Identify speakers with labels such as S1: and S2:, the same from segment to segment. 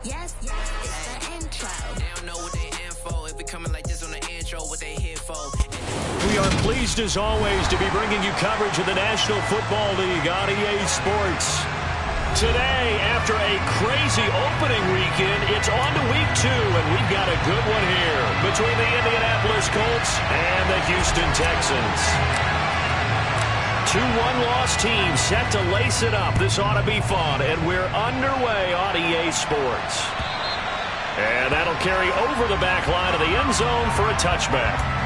S1: Yes, it's the intro.
S2: They don't know what they in for. It be coming like this on the intro, what they here for.
S3: We are pleased as always to be bringing you coverage of the National Football League on EA Sports. Today, after a crazy opening weekend, it's on to week 2, and we've got a good one here between the Indianapolis Colts and the Houston Texans. 2 one-loss teams set to lace it up. This ought to be fun, and we're underway on EA Sports. And that'll carry over the back line of the end zone for a touchback.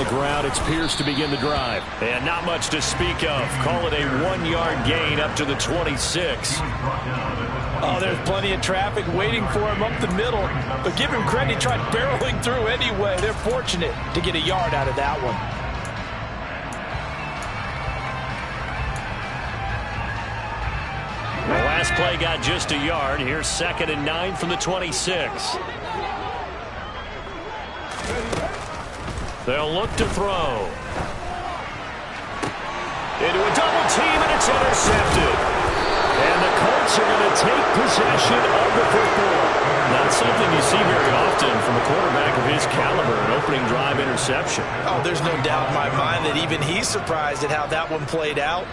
S3: Ground, it's Pierce to begin the drive. And not much to speak of. Call it a 1-yard gain up to the 26.
S4: Oh, there's plenty of traffic waiting for him up the middle. But give him credit, he tried barreling through anyway. They're fortunate to get a yard out of that one.
S3: The last play got just a yard. Here's 2nd and 9 from the 26. They'll look to throw. Into a double team, and it's intercepted. And the Colts are going to take possession of the football. Not something you see very often from a quarterback of his caliber, an opening drive interception.
S4: Oh, there's no doubt in my mind that even he's surprised at how that one played out.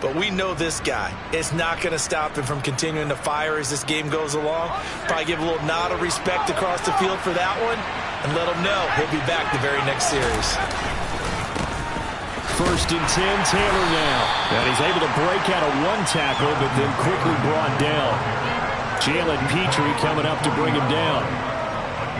S4: But we know this guy. It's not going to stop him from continuing to fire as this game goes along. Probably give a little nod of respect across the field for that one. And let him know he'll be back the very next series.
S3: 1st and 10, Taylor now. And he's able to break out of 1 tackle, but then quickly brought down. Jalen Petrie coming up to bring him down.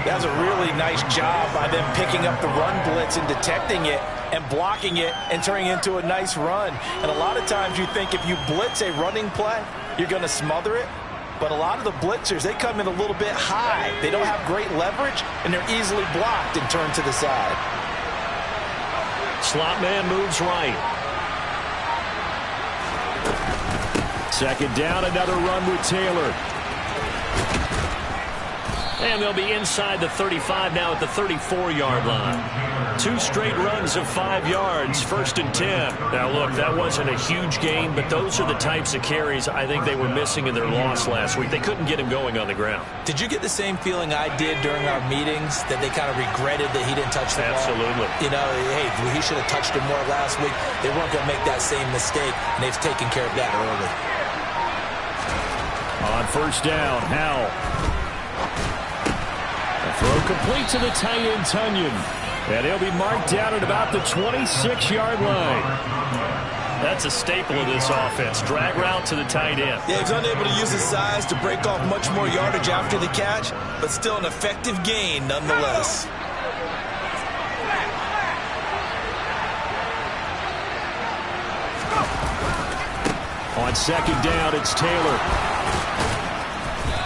S4: That was a really nice job by them picking up the run blitz and detecting it and blocking it and turning it into a nice run. And a lot of times you think if you blitz a running play, you're going to smother it. But a lot of the blitzers, they come in a little bit high. They don't have great leverage, and they're easily blocked and turned to the side.
S3: Slot man moves right. 2nd down, another run with Taylor. And they'll be inside the 35 now at the 34-yard line. 2 straight runs of 5 yards, 1st and 10. Now, look, that wasn't a huge gain, but those are the types of carries I think they were missing in their loss last week. They couldn't get him going on the ground.
S4: Did you get the same feeling I did during our meetings, that they kind of regretted that he didn't touch the ball?
S3: Absolutely.
S4: You know, hey, he should have touched him more last week. They weren't going to make that same mistake, and they've taken care of that early.
S3: On 1st down, Howell. Throw complete to the tight end, Tunyon. And he'll be marked down at about the 26-yard line. That's a staple of this offense. Drag route to the tight end.
S4: Yeah, he's unable to use his size to break off much more yardage after the catch, but still an effective gain nonetheless.
S3: On 2nd down, it's Taylor.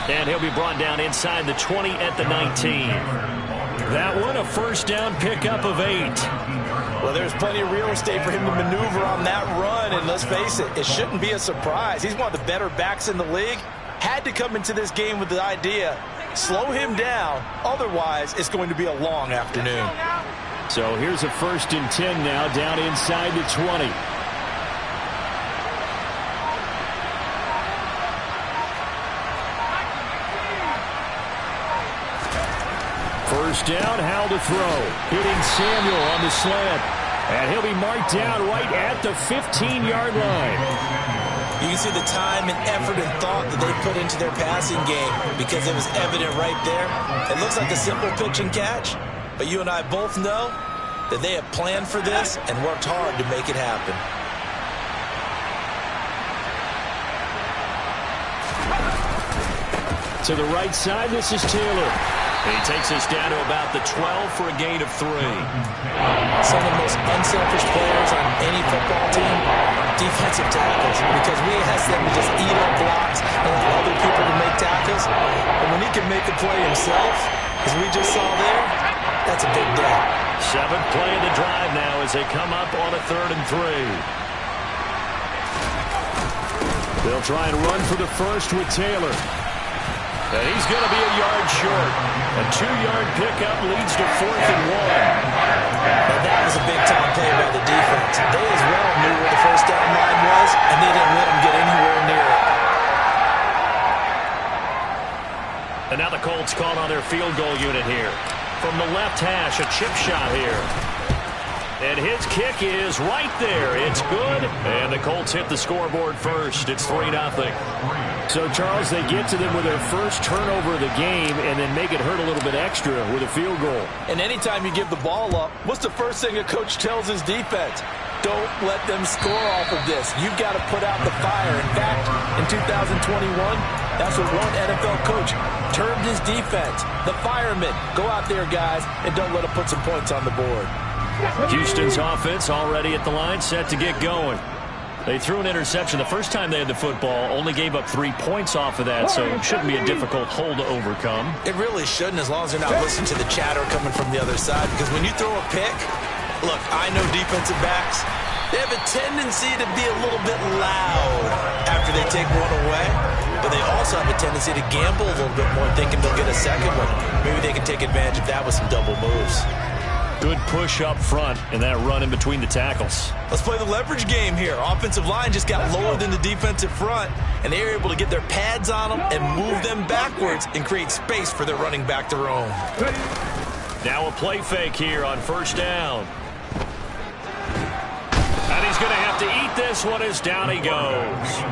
S3: And he'll be brought down inside the 20 at the 19. That one, a 1st down pickup of 8.
S4: Well, there's plenty of real estate for him to maneuver on that run, and let's face it, it shouldn't be a surprise. He's one of the better backs in the league. Had to come into this game with the idea, slow him down, otherwise it's going to be a long afternoon.
S3: So here's a 1st and 10 now, down inside the 20. First down, Howell to throw. Hitting Samuel on the slant. And he'll be marked down right at the 15-yard line.
S4: You can see the time and effort and thought that they put into their passing game because it was evident right there. It looks like a simple pitch and catch, but you and I both know that they have planned for this and worked hard to make it happen.
S3: To the right side, this is Taylor. And he takes us down to about the 12 for a gain of 3.
S4: Some of the most unselfish players on any football team, defensive tackles, because we ask them to just eat up blocks and allow other people to make tackles. And when he can make a play himself, as we just saw there, that's a big day.
S3: 7th play of the drive now as they come up on a 3rd and 3. They'll try and run for the first with Taylor. And he's going to be a yard short. A 2-yard pickup leads to 4th and 1.
S4: And that was a big-time play by the defense. They as well knew where the first down line was, and they didn't let them get anywhere near it.
S3: And now the Colts call on their field goal unit here. From the left hash, a chip shot here. And his kick is right there. It's good. And the Colts hit the scoreboard first. It's 3-0. So, Charles, they get to them with their first turnover of the game and then make it hurt a little bit extra with a field goal.
S4: And anytime you give the ball up, what's the first thing a coach tells his defense? Don't let them score off of this. You've got to put out the fire. In fact, in 2021, that's what one NFL coach termed his defense. The firemen. Go out there, guys, and don't let them put some points on the board.
S3: Houston's offense already at the line, set to get going. They threw an interception the first time they had the football, only gave up 3 points off of that, so it shouldn't be a difficult hole to overcome.
S4: It really shouldn't, as long as they're not listening to the chatter coming from the other side, because when you throw a pick, look, I know defensive backs, they have a tendency to be a little bit loud after they take one away, but they also have a tendency to gamble a little bit more, thinking they'll get a second one. Maybe they can take advantage of that with some double moves.
S3: Good push up front and that run in between the tackles.
S4: Let's play the leverage game here. Offensive line just got lower than the defensive front, and they were able to get their pads on them and move them backwards and create space for their running back to roam.
S3: Now a play fake here on first down. And he's going to have to eat this one as down he goes.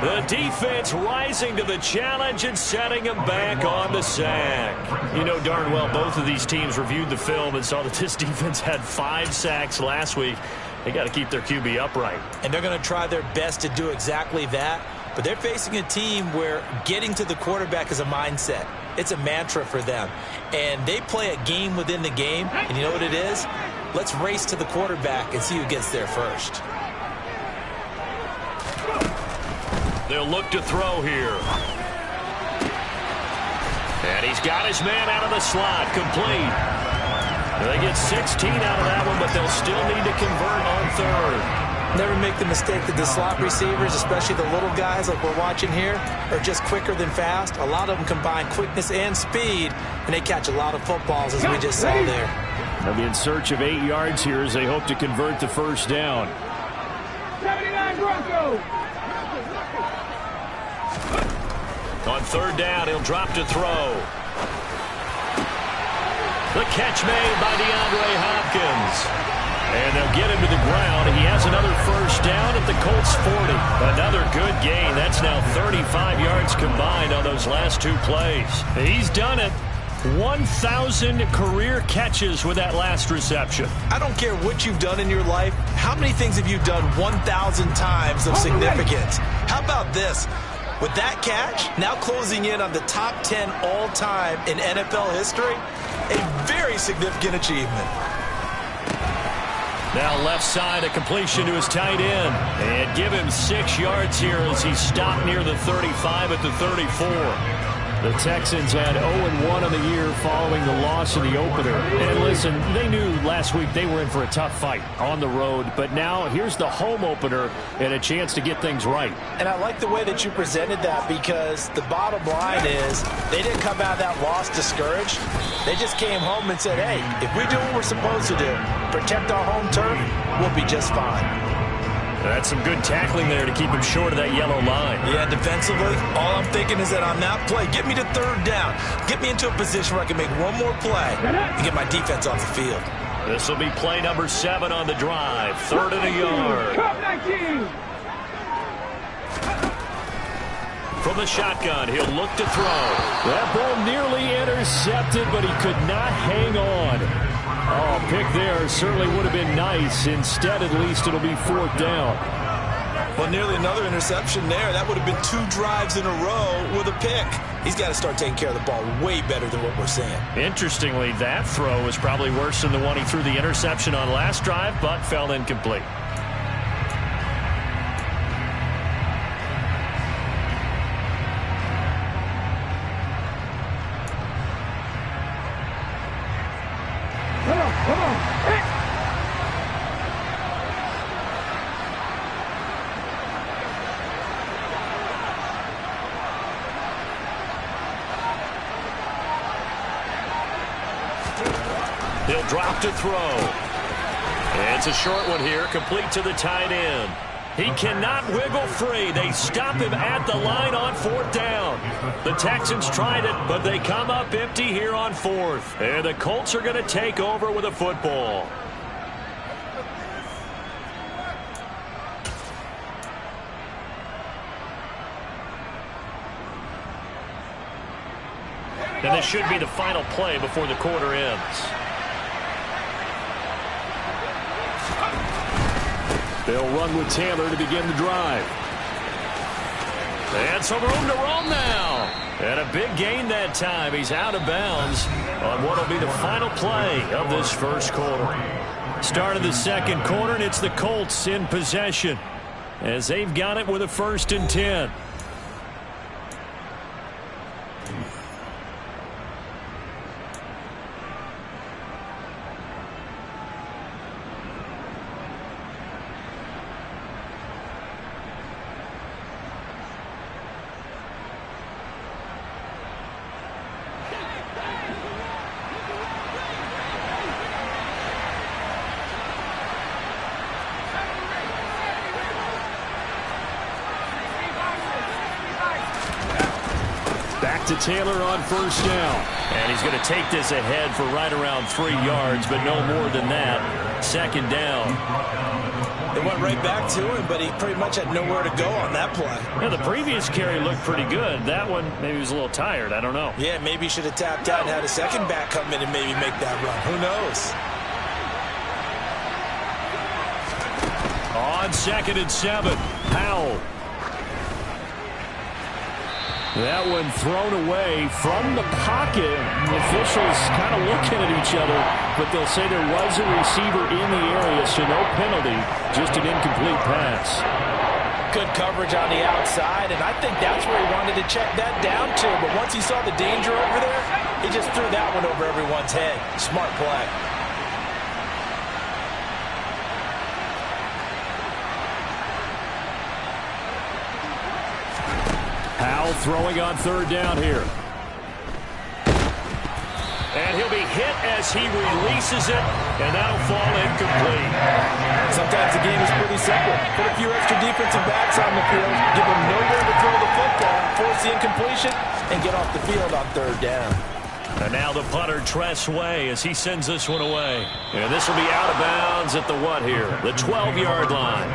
S3: The defense rising to the challenge and setting him back on the sack. You know darn well both of these teams reviewed the film and saw that this defense had 5 sacks last week. They got to keep their QB upright. And
S4: they're going to try their best to do exactly that. But they're facing a team where getting to the quarterback is a mindset. It's a mantra for them. And they play a game within the game. And you know what it is? Let's race to the quarterback and see who gets there first.
S3: They'll look to throw here. And he's got his man out of the slot, complete. They get 16 out of that one, but they'll still need to convert on third.
S4: Never make the mistake that the slot receivers, especially the little guys like we're watching here, are just quicker than fast. A lot of them combine quickness and speed, and they catch a lot of footballs, as we just saw there.
S3: They'll be in search of 8 yards here as they hope to convert the first down.
S5: 79 Broncos.
S3: On third down, he'll drop to throw. The catch made by DeAndre Hopkins. And they'll get him to the ground. He has another first down at the Colts 40. Another good gain. That's now 35 yards combined on those last 2 plays. He's done it. 1,000 career catches with that last reception.
S4: I don't care what you've done in your life. How many things have you done 1,000 times of significance? How about this? With that catch, now closing in on the top 10 all-time in NFL history, a very significant achievement.
S3: Now left side, a completion to his tight end. And give him 6 yards here as he stopped near the 35 at the 34. The Texans had 0-1 on the year following the loss in the opener. And listen, they knew last week they were in for a tough fight on the road. But now here's the home opener and a chance to get things right.
S4: And I like the way that you presented that, because the bottom line is they didn't come out of that loss discouraged. They just came home and said, hey, if we do what we're supposed to do, protect our home turf, we'll be just fine.
S3: That's some good tackling there to keep him short of that yellow line.
S4: Yeah, defensively, all I'm thinking is that on that play, get me to third down. Get me into a position where I can make one more play and get my defense off the field.
S3: This will be play number 7 on the drive. 3rd and a yard. From the shotgun, he'll look to throw. That ball nearly intercepted, but he could not hang on. Oh, pick there certainly would have been nice. Instead, at least, it'll be 4th down.
S4: Well, nearly another interception there. That would have been 2 drives in a row with a pick. He's got to start taking care of the ball way better than what we're seeing.
S3: Interestingly, that throw was probably worse than the one he threw the interception on last drive, but fell incomplete. He'll drop to throw. And it's a short one here, complete to the tight end. He cannot wiggle free. They stop him at the line on 4th down. The Texans tried it, but they come up empty here on 4th. And the Colts are going to take over with a football. And this should be the final play before the quarter ends. They'll run with Taylor to begin the drive. And some room to roam now. And a big gain that time. He's out of bounds on what will be the final play of this first quarter. Start of the second quarter, and it's the Colts in possession as they've got it with a 1st and 10. To Taylor on 1st down. And he's going to take this ahead for right around 3 yards, but no more than that. 2nd down.
S4: They went right back to him, but he pretty much had nowhere to go on that play.
S3: Yeah, the previous carry looked pretty good. That one, maybe he was a little tired. I don't know.
S4: Yeah, maybe he should have tapped out and had a second back come in and maybe make that run. Who knows?
S3: On 2nd and 7, Powell. That one thrown away from the pocket. The officials kind of looking at each other, but they'll say there was a receiver in the area, so no penalty, just an incomplete pass.
S4: Good coverage on the outside, and I think that's where he wanted to check that down to. But once he saw the danger over there, he just threw that one over everyone's head. Smart play.
S3: Powell throwing on 3rd down here. And he'll be hit as he releases it, and that'll fall incomplete.
S4: Sometimes the game is pretty simple. Put a few extra defensive backs on the field, give them nowhere to throw the football, force the incompletion, and get off the field on 3rd down.
S3: And now the punter, Tress Way, as he sends this one away. And this will be out of bounds at the what here? The 12-yard line.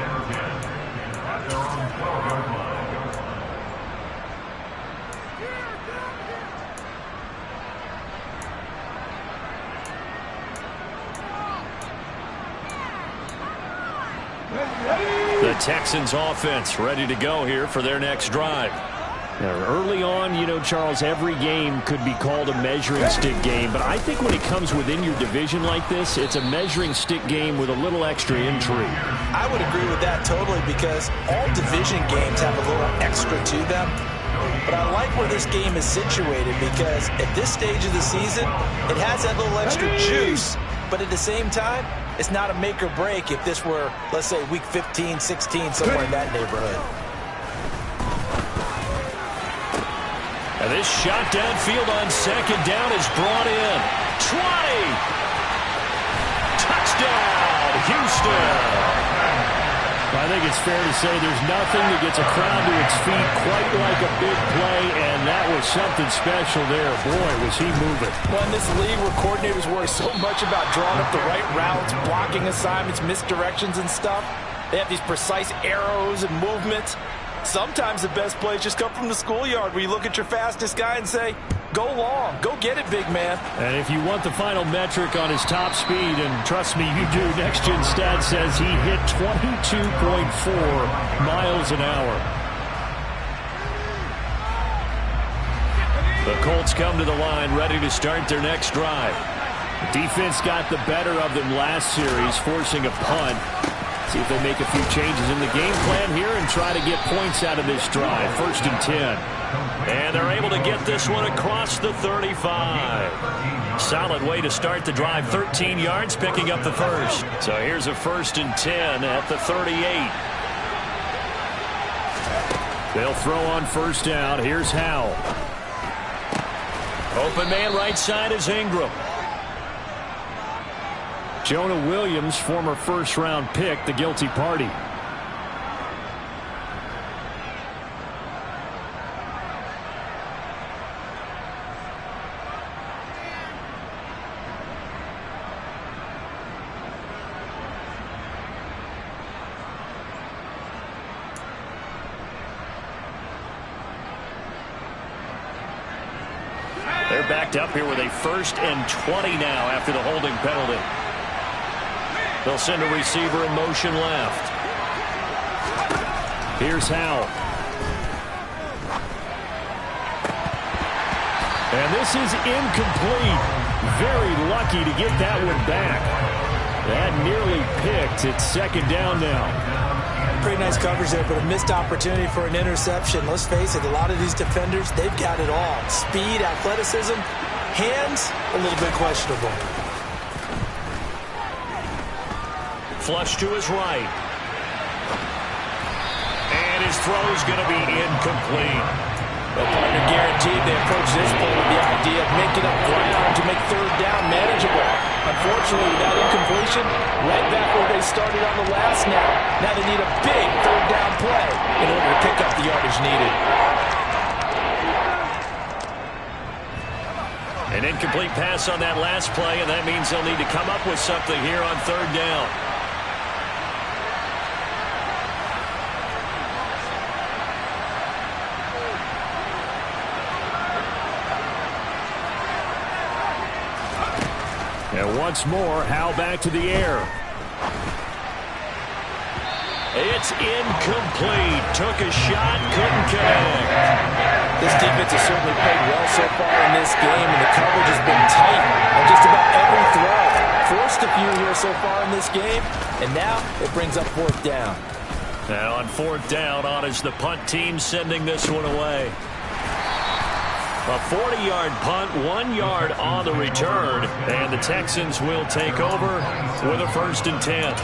S3: The Texans offense ready to go here for their next drive. Now, early on, you know, Charles, every game could be called a measuring stick game, but I think when it comes within your division like this, it's a measuring stick game with a little extra intrigue.
S4: I would agree with that totally, because all division games have a little extra to them. But I like where this game is situated, because at this stage of the season, it has that little extra juice, but at the same time, it's not a make or break if this were, let's say, week 15, 16, somewhere in that neighborhood.
S3: And this shot downfield on 2nd down is brought in. 20! Touchdown, Houston! I think it's fair to say there's nothing that gets a crowd to its feet quite like a big play, and that was something special there. Boy, was he moving.
S4: Well, in this league where coordinators worry so much about drawing up the right routes, blocking assignments, misdirections and stuff, they have these precise arrows and movements. Sometimes the best plays just come from the schoolyard, where you look at your fastest guy and say, go long, go get it, big man.
S3: And if you want the final metric on his top speed, and trust me, you do, Next Gen Stats says he hit 22.4 miles an hour. The Colts come to the line, ready to start their next drive. The defense got the better of them last series, forcing a punt. See if they make a few changes in the game plan here and try to get points out of this drive. 1st and 10. And they're able to get this one across the 35. Solid way to start the drive. 13 yards, picking up the first. So here's a 1st and 10 at the 38. They'll throw on 1st down. Here's Howell. Open man right side is Ingram. Jonah Williams, former first-round pick, the guilty party. They're backed up here with a 1st and 20 now after the holding penalty. They'll send a receiver in motion left. Here's Howell. And this is incomplete. Very lucky to get that one back. That nearly picked. It's 2nd down now.
S4: Pretty nice coverage there, but a missed opportunity for an interception. Let's face it, a lot of these defenders, they've got it all. Speed, athleticism, hands, a little bit questionable.
S3: Flush to his right. And his throw's going to be incomplete.
S4: Well, partner guaranteed they approach this play with the idea of making up ground to make 3rd down manageable. Unfortunately, that incompletion, right back where they started on the last snap. Now they need a big 3rd down play in order to pick up the yardage needed.
S3: An incomplete pass on that last play, and that means they'll need to come up with something here on 3rd down. And once more, Howell back to the air. It's incomplete. Took a shot, couldn't connect.
S4: This defense has certainly played well so far in this game, and the coverage has been tight on just about every throw. Forced a few here so far in this game, and now it brings up 4th down.
S3: And on 4th down, on is the punt team sending this one away. A 40-yard punt, 1 yard on the return, and the Texans will take over with a 1st and 10.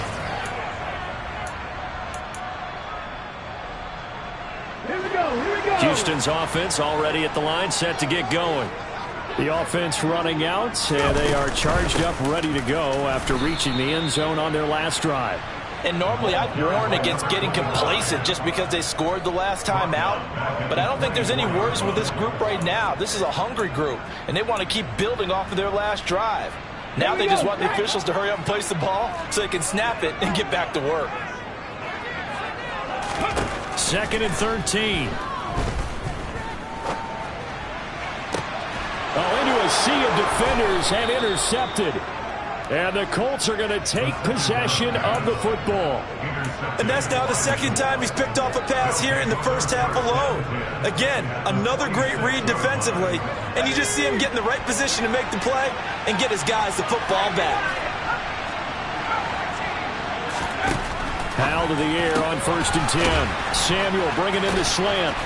S5: Here we go.
S3: Houston's offense already at the line, set to get going. The offense running out, and they are charged up, ready to go after reaching the end zone on their last drive.
S4: And normally I'd warn against getting complacent just because they scored the last time out. But I don't think there's any worries with this group right now. This is a hungry group, and they want to keep building off of their last drive. Now they just want the officials to hurry up and place the ball so they can snap it and get back to work.
S3: 2nd and 13. Into a sea of defenders and intercepted. And the Colts are going to take possession of the football.
S4: And that's now the 2nd time he's picked off a pass here in the 1st half alone. Again, another great read defensively. And you just see him get in the right position to make the play and get his guys the football back.
S3: Howell to the air on 1st and 10. Samuel bringing in the slant.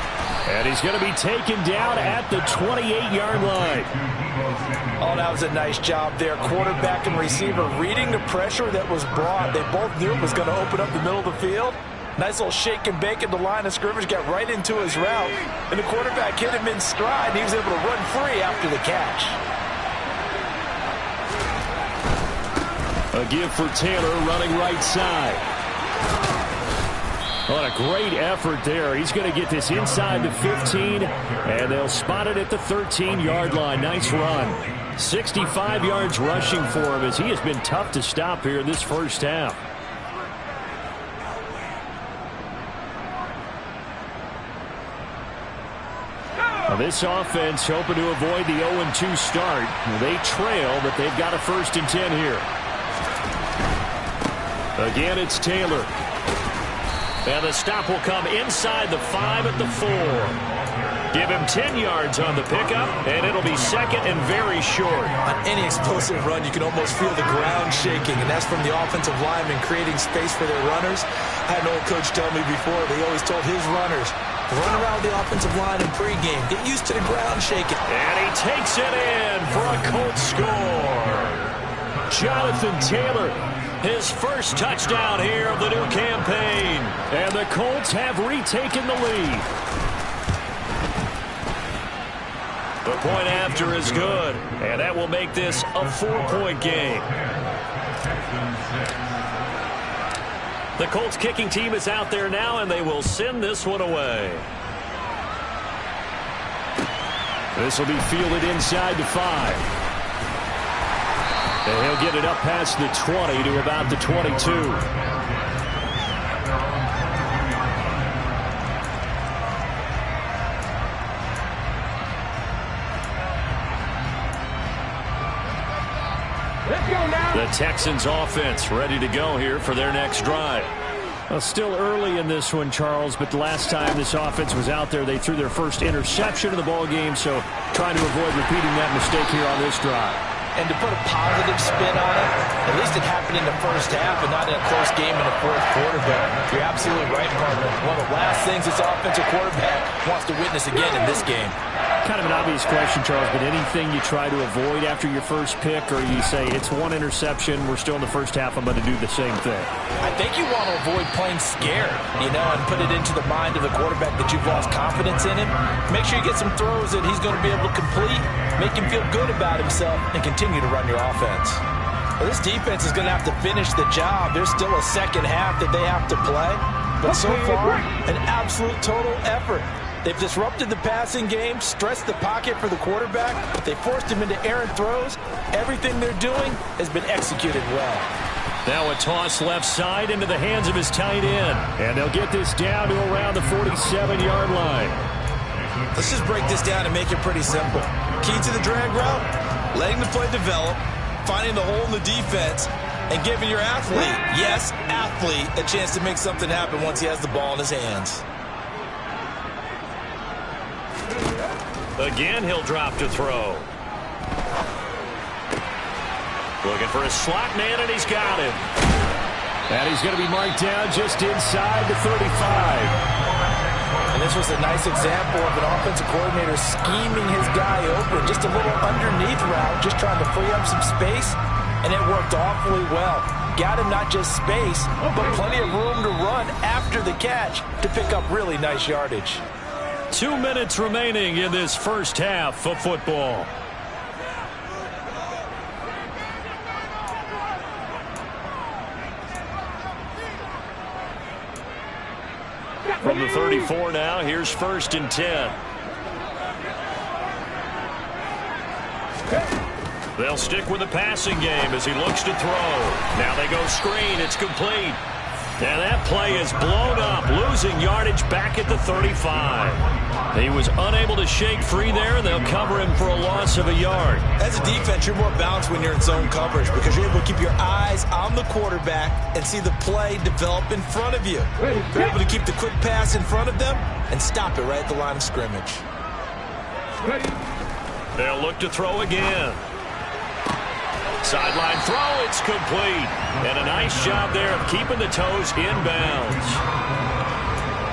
S3: And he's going to be taken down at the 28-yard line.
S4: Oh, that was a nice job there. Quarterback and receiver reading the pressure that was brought. They both knew it was going to open up the middle of the field. Nice little shake and bake at the line of scrimmage. Got right into his route. And the quarterback hit him in stride. And he was able to run free after the catch.
S3: A give for Taylor running right side. What a great effort there. He's going to get this inside the 15, and they'll spot it at the 13-yard line. Nice run. 65 yards rushing for him as he has been tough to stop here in this 1st half. Now this offense hoping to avoid the 0-2 start. They trail, but they've got a 1st and 10 here. Again, it's Taylor. And the stop will come inside the 5 at the 4. Give him 10 yards on the pickup, and it'll be 2nd and very short.
S4: On any explosive run, you can almost feel the ground shaking, and that's from the offensive linemen creating space for their runners. I had an old coach tell me before, they always told his runners, run around the offensive line in pregame. Get used to the ground shaking.
S3: And he takes it in for a Colts score. Jonathan Taylor, his 1st touchdown here of the new campaign. And the Colts have retaken the lead. The point after is good, and that will make this a 4-point game. The Colts kicking team is out there now, and they will send this one away. This will be fielded inside the 5. And he'll get it up past the 20 to about the 22. The Texans offense ready to go here for their next drive. Well, still early in this one, Charles, but the last time this offense was out there, they threw their first interception of the ball game, so trying to avoid repeating that mistake here on this drive.
S4: And to put a positive spin on it, at least it happened in the first half and not in a close game in the fourth quarter. But you're absolutely right, partner. One of the last things this offensive quarterback wants to witness again in this game.
S3: Kind of an obvious question, Charles, but anything you try to avoid after your first pick, or you say it's one interception, we're still in the first half, I'm going to do the same thing?
S4: I think you want to avoid playing scared, and put it into the mind of the quarterback that you've lost confidence in him. Make sure you get some throws that he's going to be able to complete, make him feel good about himself, and continue to run your offense. Well, this defense is going to have to finish the job. There's still a second half that they have to play, but so far, an absolute total effort. They've disrupted the passing game, stressed the pocket for the quarterback. They forced him into errant throws. Everything they're doing has been executed well.
S3: Now a toss left side into the hands of his tight end. And they'll get this down to around the 47-yard line.
S6: Let's just break this down and make it pretty simple. Key to the drag route, letting the play develop, finding the hole in the defense, and giving your athlete, yes, athlete, a chance to make something happen once he has the ball in his hands.
S3: Again, he'll drop to throw. Looking for a slot man, and he's got him. And he's going to be marked down just inside the 35.
S4: And this was a nice example of an offensive coordinator scheming his guy open. Just a little underneath route, just trying to free up some space, and it worked awfully well. Got him not just space, but plenty of room to run after the catch to pick up really nice yardage.
S3: 2 minutes remaining in this first half of football. From the 34 now, here's 1st and 10. They'll stick with the passing game as he looks to throw. Now they go screen. It's complete. And that play is blown up, losing yardage back at the 35. He was unable to shake free there, and they'll cover him for a loss of a yard.
S6: As a defense, you're more balanced when you're in zone coverage because you're able to keep your eyes on the quarterback and see the play develop in front of you. You're able to keep the quick pass in front of them and stop it right at the line of scrimmage.
S3: They'll look to throw again. Sideline throw, it's complete. And a nice job there of keeping the toes inbounds.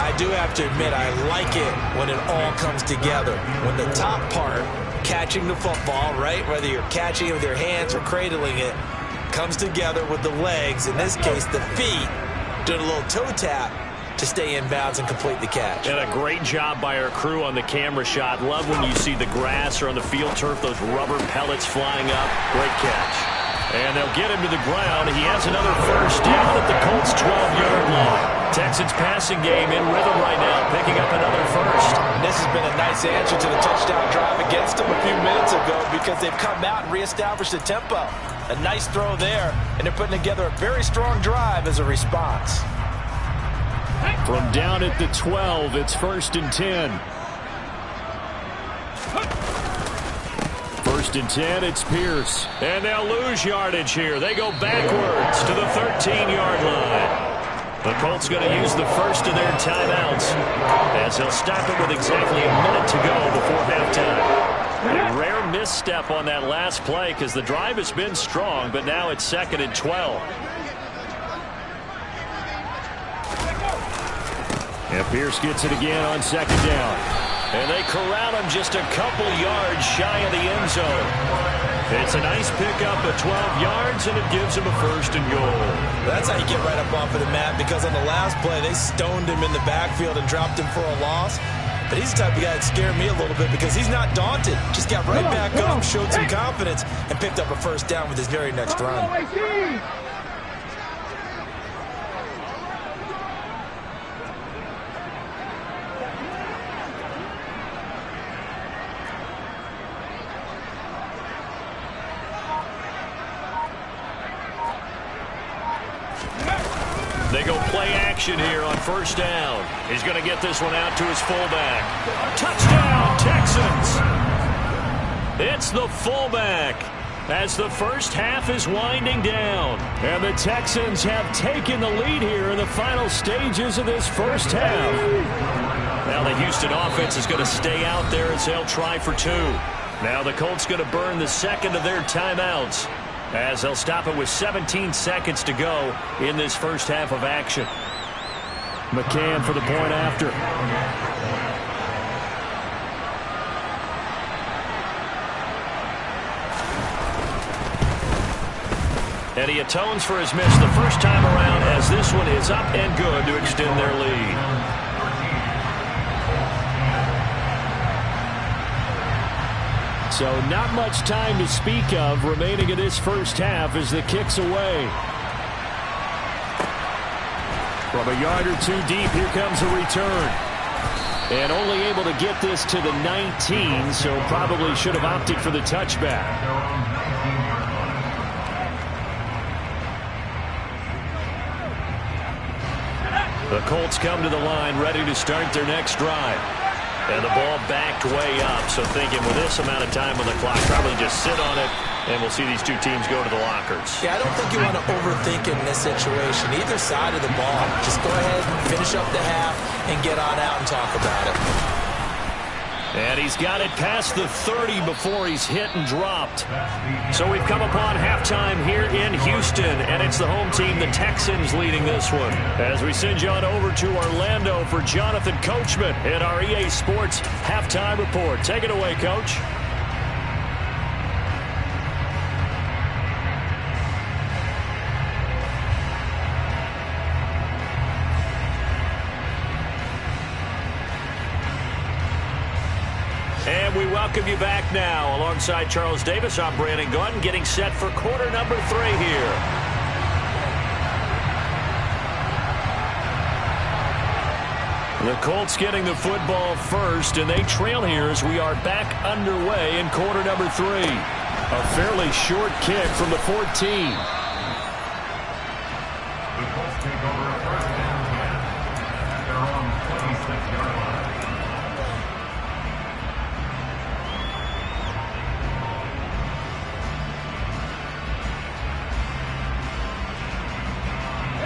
S6: I do have to admit, I like it when it all comes together. When the top part, catching the football, right, whether you're catching it with your hands or cradling it, comes together with the legs, in this case the feet, doing a little toe tap to stay in bounds and complete the catch.
S3: And a great job by our crew on the camera shot. Love when you see the grass or on the field turf, those rubber pellets flying up. Great catch. And they'll get him to the ground. He has another first down at the Colts' 12-yard line. Texans passing game in rhythm right now, picking up another first.
S4: And this has been a nice answer to the touchdown drive against them a few minutes ago because they've come out and reestablished the tempo. A nice throw there, and they're putting together a very strong drive as a response.
S3: From down at the 12, it's 1st and 10. 1st and 10, it's Pierce. And they'll lose yardage here. They go backwards to the 13-yard line. The Colts going to use the first of their timeouts as they'll stop it with exactly a minute to go before halftime. A rare misstep on that last play because the drive has been strong, but now it's 2nd and 12. And Pierce gets it again on 2nd down. And they corral him just a couple yards shy of the end zone. It's a nice pickup of 12 yards, and it gives him a 1st and goal.
S6: That's how you get right up off of the mat, because on the last play, they stoned him in the backfield and dropped him for a loss. But he's the type of guy that scared me a little bit because he's not daunted. Just got right back up, showed some confidence, and picked up a 1st down with his very next run.
S3: action here on first down. He's going to get this one out to his fullback. Touchdown, Texans! It's the fullback as the first half is winding down. And the Texans have taken the lead here in the final stages of this first half. Now the Houston offense is going to stay out there as they'll try for two. Now the Colts going to burn the second of their timeouts as they'll stop it with 17 seconds to go in this first half of action. McCann for the point after. And he atones for his miss the first time around as this one is up and good to extend their lead. So not much time to speak of remaining in this first half as the kick's away. From a yard or two deep, here comes a return. And only able to get this to the 19, so probably should have opted for the touchback. The Colts come to the line ready to start their next drive. And the ball backed way up, so thinking with this amount of time on the clock, probably just sit on it, and we'll see these two teams go to the lockers.
S6: Yeah, I don't think you want to overthink in this situation. Either side of the ball, just go ahead, finish up the half, and get on out and talk about it.
S3: And he's got it past the 30 before he's hit and dropped. So we've come upon halftime here in Houston, and it's the home team, the Texans, leading this one. As we send you on over to Orlando for Jonathan Coachman in our EA Sports Halftime Report. Take it away, Coach. And we welcome you back now. Alongside Charles Davis, I'm Brandon Gunn, getting set for quarter number 3 here. The Colts getting the football first, and they trail here as we are back underway in quarter number 3. A fairly short kick from the 14.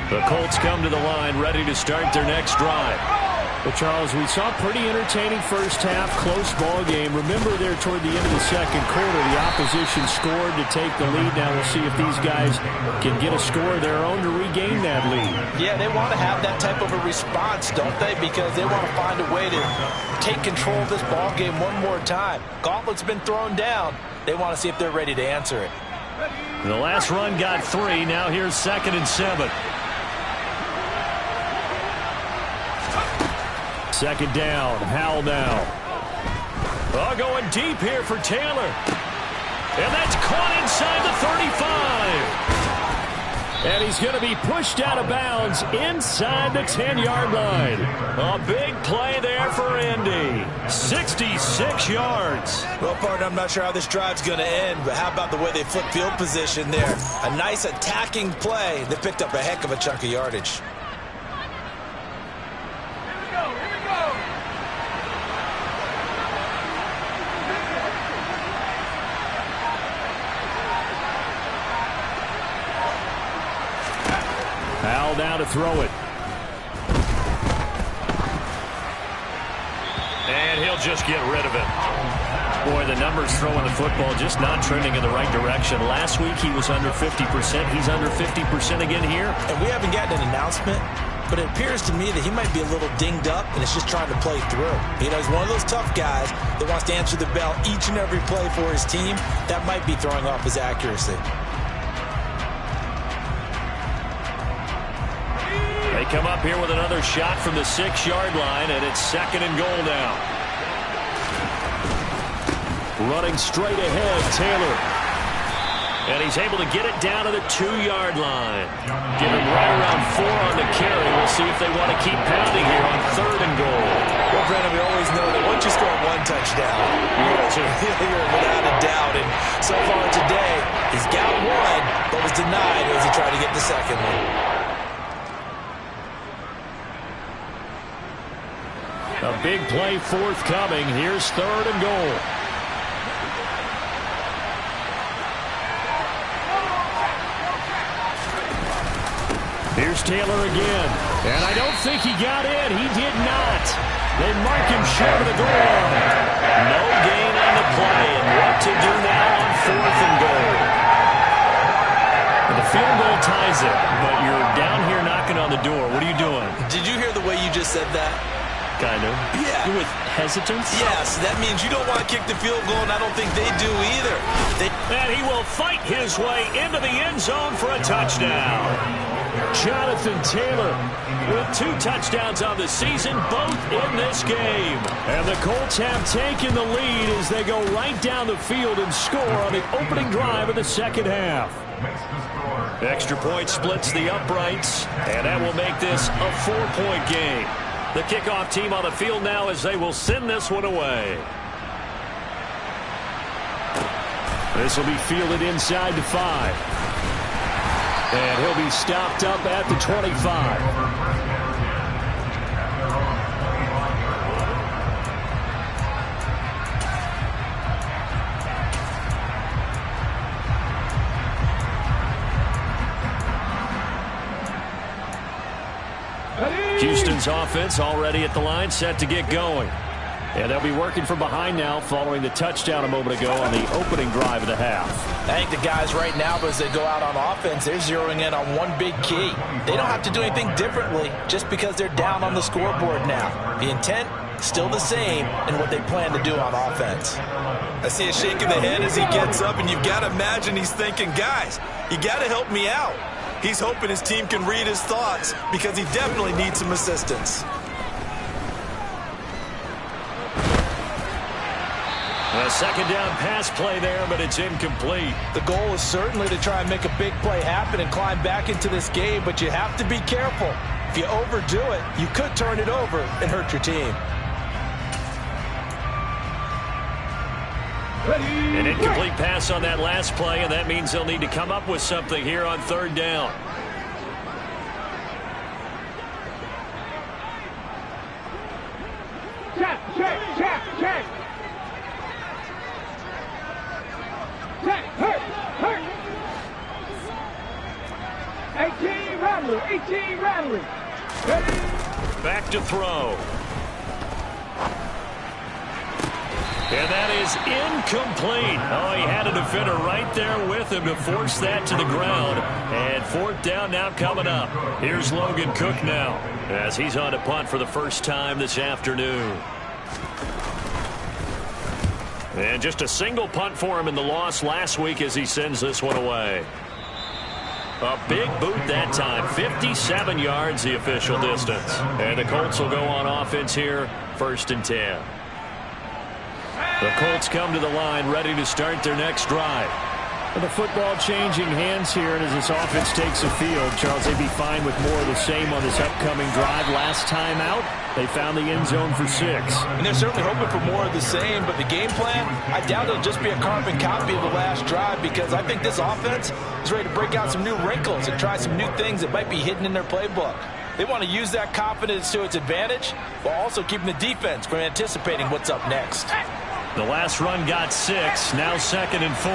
S3: The Colts come to the line ready to start their next drive. Well, Charles, we saw a pretty entertaining first half, close ball game. Remember there toward the end of the second quarter, the opposition scored to take the lead. Now we'll see if these guys can get a score of their own to regain that lead.
S4: Yeah, they want to have that type of a response, don't they? Because they want to find a way to take control of this ball game one more time. Gauntlet's been thrown down. They want to see if they're ready to answer it.
S3: The last run got 3. Now here's 2nd and 7. Second down, Howell now. Oh, going deep here for Taylor. And that's caught inside the 35. And he's going to be pushed out of bounds inside the 10-yard line. A big play there for Indy. 66 yards.
S6: Well, partner, I'm not sure how this drive's going to end, but how about the way they flip field position there? A nice attacking play. They picked up a heck of a chunk of yardage.
S3: Howell now to throw it. And he'll just get rid of it. Boy, the numbers throwing the football just not trending in the right direction. Last week he was under 50%. He's under 50% again here.
S6: And we haven't gotten an announcement, but it appears to me that he might be a little dinged up and is just trying to play through. You know, he's one of those tough guys that wants to answer the bell each and every play for his team. That might be throwing off his accuracy.
S3: They come up here with another shot from the 6-yard line, and it's 2nd and goal now. Running straight ahead, Taylor. And he's able to get it down to the 2-yard line. Give him right around 4 on the carry. We'll see if they want to keep pounding here on 3rd and goal.
S6: Well, Brandon, we always know that once you score 1 touchdown, you're without a doubt. And so far today, he's got 1, but was denied as he tried to get the 2nd one.
S3: A big play forthcoming. Here's 3rd and goal. Here's Taylor again. And I don't think he got in. He did not. They mark him short of the goal line. No gain on the play. And what to do now on 4th and goal. The field goal ties it, but you're down here knocking on the door. What are you doing?
S6: Did you hear the way you just said that?
S3: Kind of.
S6: Yeah.
S3: With hesitance?
S6: Yes, that means you don't want to kick the field goal, and I don't think they do either.
S3: And he will fight his way into the end zone for a touchdown. Jonathan Taylor with 2 touchdowns on the season, both in this game. And the Colts have taken the lead as they go right down the field and score on the opening drive of the second half. Extra point splits the uprights, and that will make this a 4-point game. The kickoff team on the field now as they will send this one away. This will be fielded inside the 5. And he'll be stopped up at the 25. Houston's offense already at the line, set to get going. And they'll be working from behind now following the touchdown a moment ago on the opening drive of the half.
S4: I think the guys right now, as they go out on offense, they're zeroing in on one big key. They don't have to do anything differently just because they're down on the scoreboard now. The intent, still the same in what they plan to do on offense.
S6: I see a shake of the head as he gets up, and you've got to imagine he's thinking, guys, you got to help me out. He's hoping his team can read his thoughts because he definitely needs some assistance.
S3: A second down pass play there, but it's incomplete.
S4: The goal is certainly to try and make a big play happen and climb back into this game, but you have to be careful. If you overdo it, you could turn it over and hurt your team.
S3: An incomplete pass on that last play, and that means they'll need to come up with something here on 3rd down.
S5: Check. Hurt. 18 rattling.
S3: Back to throw. And that is incomplete. Oh, he had a defender right there with him to force that to the ground. And 4th down now coming up. Here's Logan Cook now as he's on to punt for the first time this afternoon. And just a single punt for him in the loss last week as he sends this one away. A big boot that time. 57 yards the official distance. And the Colts will go on offense here, 1st and 10. The Colts come to the line ready to start their next drive. With the football changing hands here, and as this offense takes the field, Charles, they'd be fine with more of the same on this upcoming drive. Last time out, they found the end zone for 6.
S4: And they're certainly hoping for more of the same, but the game plan, I doubt it'll just be a carbon copy of the last drive, because I think this offense is ready to break out some new wrinkles and try some new things that might be hidden in their playbook. They want to use that confidence to its advantage, while also keeping the defense from anticipating what's up next.
S3: The last run got 6, now 2nd and 4.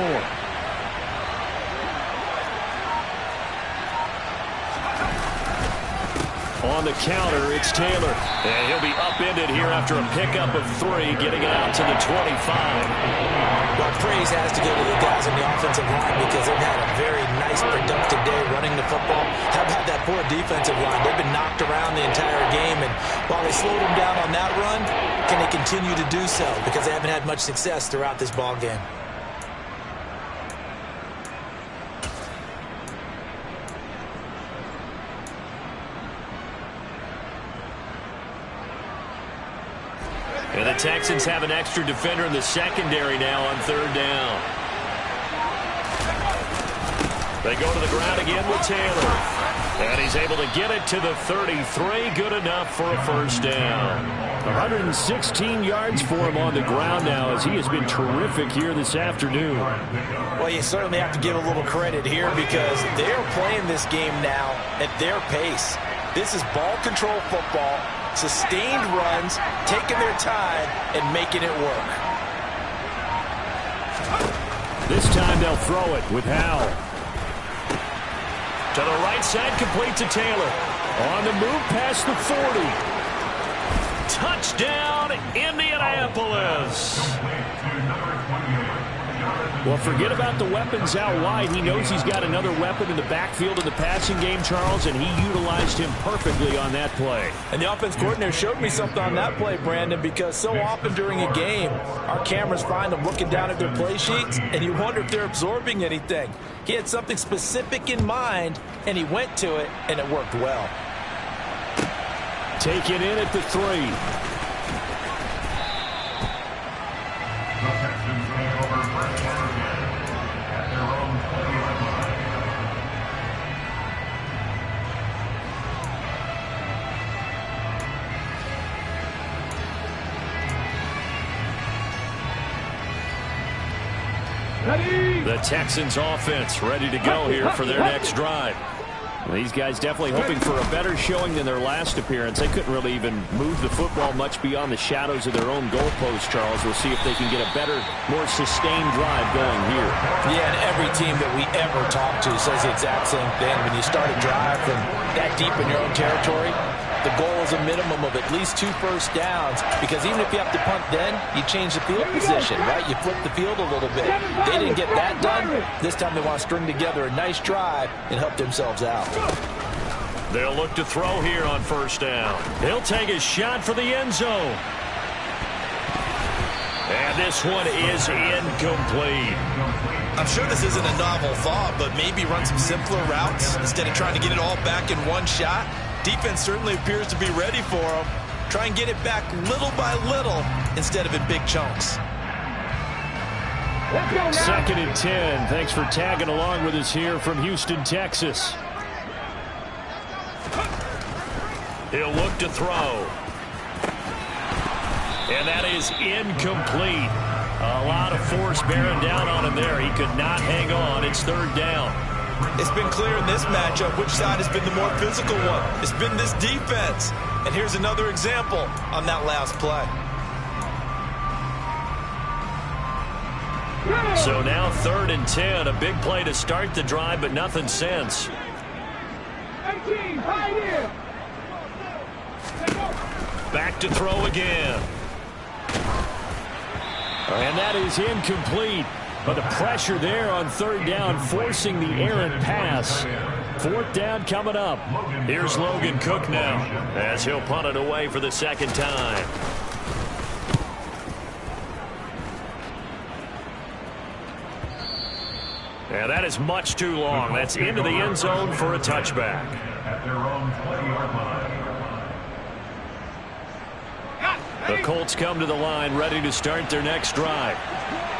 S3: On the counter, it's Taylor. And he'll be upended here after a pickup of 3, getting it out to the 25.
S6: Well, praise has to go to the guys on the offensive line because they've had a very nice, productive day running the football. How about that poor defensive line? They've been knocked around the entire game, and while they slowed them down on that run, can they continue to do so? Because they haven't had much success throughout this ball game.
S3: And the Texans have an extra defender in the secondary now on 3rd down. They go to the ground again with Taylor. And he's able to get it to the 33. Good enough for a 1st down. 116 yards for him on the ground now as he has been terrific here this afternoon.
S4: Well, you certainly have to give a little credit here because they are playing this game now at their pace. This is ball control football. sustained runs, taking their time, and making it work.
S3: This time they'll throw it with Howell. To the right side, complete to Taylor. On the move past the 40. Touchdown, Indianapolis. Well, forget about the weapons out wide. He knows he's got another weapon in the backfield of the passing game, Charles, and he utilized him perfectly on that play.
S4: And the offense coordinator showed me something on that play, Brandon, because so often during a game, our cameras find them looking down at their play sheets, and you wonder if they're absorbing anything. He had something specific in mind, and he went to it, and it worked well.
S3: Taken in at the 3. The Texans offense ready to go here for their next drive. Well, these guys definitely hoping for a better showing than their last appearance. They couldn't really even move the football much beyond the shadows of their own goalpost, Charles. We'll see if they can get a better, more sustained drive going here.
S4: Yeah, and every team that we ever talk to says the exact same thing. When you start a drive from that deep in your own territory, the goal is a minimum of at least 2 first downs, because even if you have to punt then, you change the field position, right? You flip the field a little bit. They didn't get that done. This time they want to string together a nice drive and help themselves out.
S3: They'll look to throw here on first down. He'll take a shot for the end zone. And this one is incomplete.
S6: I'm sure this isn't a novel thought, but maybe run some simpler routes instead of trying to get it all back in one shot. Defense certainly appears to be ready for him. Try and get it back little by little instead of in big chunks.
S3: 2nd and 10. Thanks for tagging along with us here from Houston, Texas. He'll look to throw. And that is incomplete. A lot of force bearing down on him there. He could not hang on. It's 3rd down.
S6: It's been clear in this matchup which side has been the more physical one. It's been this defense. And here's another example on that last play.
S3: So now 3rd and 10. A big play to start the drive, but nothing since.
S5: 18, right here.
S3: Back to throw again. And that is incomplete. But the pressure there on 3rd down, forcing the errant pass. 4th down coming up. Here's Logan Cook now, as he'll punt it away for the 2nd time. And that is much too long. That's into the end zone for a touchback.
S7: At their own 20-yard line.
S3: The Colts come to the line ready to start their next drive.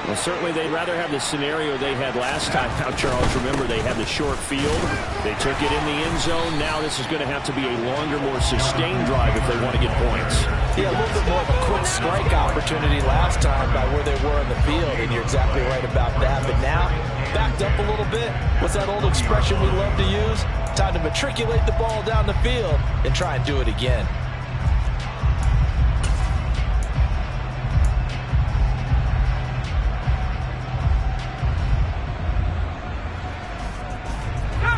S3: Well, certainly they'd rather have the scenario they had last time. Now, Charles, remember, they had the short field. They took it in the end zone. Now this is going to have to be a longer, more sustained drive if they want to get points.
S4: Yeah, a little bit more of a quick strike opportunity last time by where they were in the field, and you're exactly right about that. But now, backed up a little bit. What's that old expression we love to use? Time to matriculate the ball down the field and try and do it again.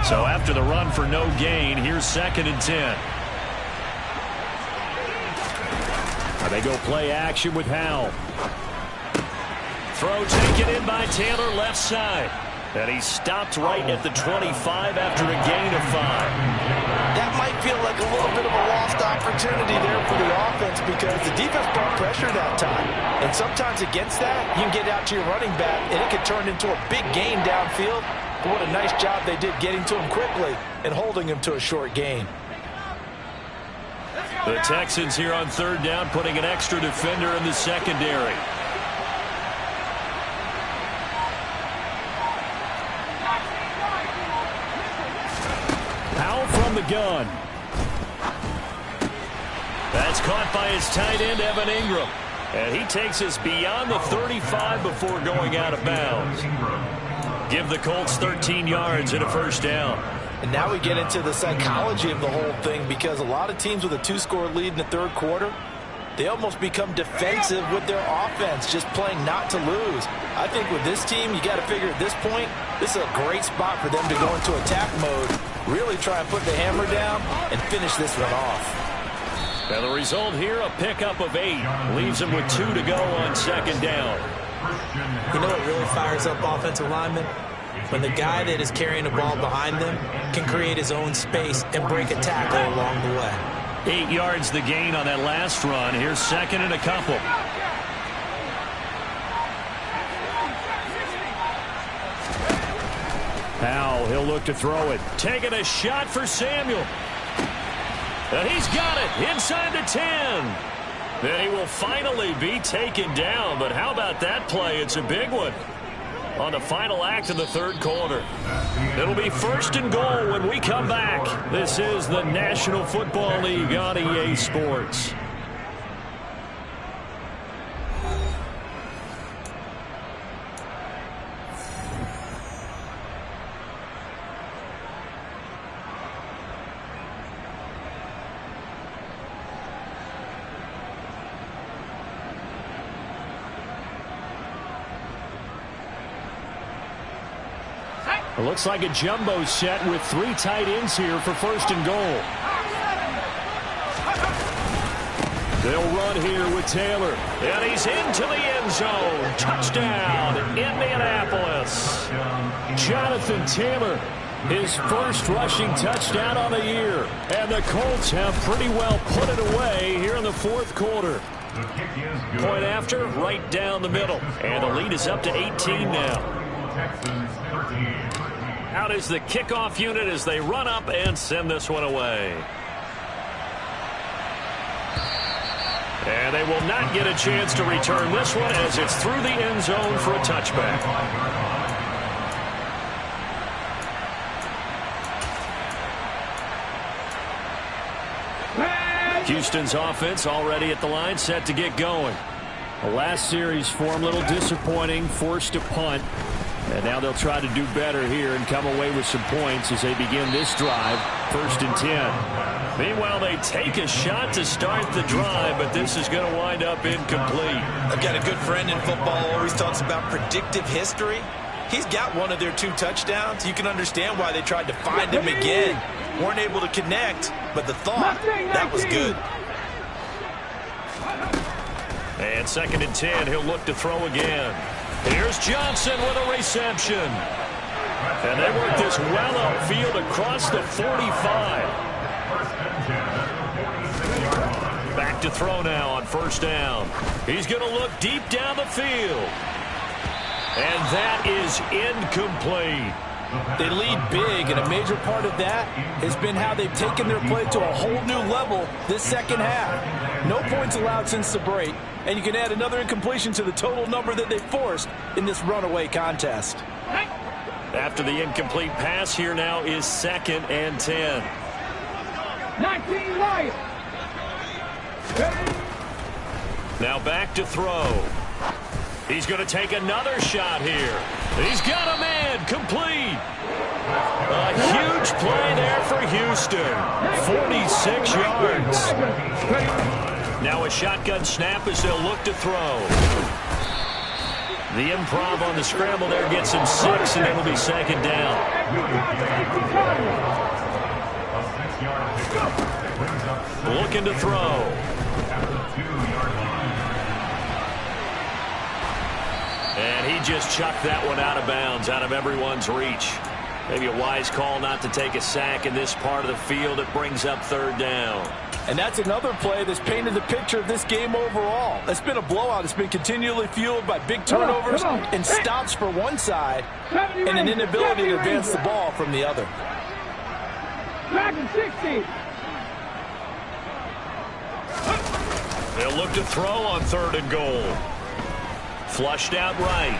S3: So after the run for no gain, here's 2nd and 10. Now they go play action with Howell. Throw taken in by Taylor, left side. And he stopped right at the 25 after a gain of 5.
S4: That might feel like a little bit of a lost opportunity there for the offense, because the defense brought pressure that time. And sometimes against that, you can get out to your running back, and it can turn into a big gain downfield. But what a nice job they did getting to him quickly and holding him to a short gain.
S3: The Texans here on 3rd down, putting an extra defender in the secondary. Howell from the gun. That's caught by his tight end, Evan Ingram. And he takes us beyond the 35 before going out of bounds. Give the Colts 13 yards and a 1st down.
S4: And now we get into the psychology of the whole thing, because a lot of teams with a 2-score lead in the third quarter, they almost become defensive with their offense, just playing not to lose. I think with this team, you got to figure at this point, this is a great spot for them to go into attack mode, really try and put the hammer down and finish this one off.
S3: And the result here, a pickup of 8. Leaves them with 2 to go on second down.
S6: You know what really fires up offensive linemen? When the guy that is carrying the ball behind them can create his own space and break a tackle along the way.
S3: 8 yards the gain on that last run. Here's second and a couple. Powell, he'll look to throw it. Taking a shot for Samuel. And he's got it inside the 10. Then he will finally be taken down. But how about that play? It's a big one on the final act of the third quarter. It'll be first and goal when we come back. This is the National Football League on EA Sports. It looks like a jumbo set with 3 tight ends here for first and goal. They'll run here with Taylor. And he's into the end zone. Touchdown, Indianapolis. Jonathan Taylor, his first rushing touchdown on the year. And the Colts have pretty well put it away here in the fourth quarter. Point after, right down the middle. And the lead is up to 18 now.
S7: Texans 13.
S3: Out is the kickoff unit as they run up and send this one away. And they will not get a chance to return this one as it's through the end zone for a touchback. Houston's offense already at the line, set to get going. The last series form a little disappointing, forced to punt. And now they'll try to do better here and come away with some points as they begin this drive, first and 10. Meanwhile, they take a shot to start the drive, but this is going to wind up incomplete.
S6: I've got a good friend in football who always talks about predictive history. He's got one of their 2 touchdowns. You can understand why they tried to find him again. Weren't able to connect, but the thought, that was good.
S3: And second and 10, he'll look to throw again. Here's Johnson with a reception. And they work this well outfield across the 45. Back to throw now on first down. He's going to look deep down the field. And that is incomplete.
S4: They lead big, and a major part of that has been how they've taken their play to a whole new level this second half. No points allowed since the break, and you can add another incompletion to the total number that they forced in this runaway contest.
S3: After the incomplete pass, here now is second and 10.
S5: 19 right.
S3: Now back to throw. He's going to take another shot here. He's got a man, complete. A huge play there for Houston. 46 yards. Now a shotgun snap as they'll look to throw. The improv on the scramble there gets him 6, and it'll be second down. Looking to throw. And he just chucked that one out of bounds, out of everyone's reach. Maybe a wise call not to take a sack in this part of the field. It brings up third down.
S4: And that's another play that's painted the picture of this game overall. It's been a blowout. It's been continually fueled by big turnovers and stops for one side and an inability to advance the ball from the other.
S5: Back in 60.
S3: They'll look to throw on third and goal. Flushed out right.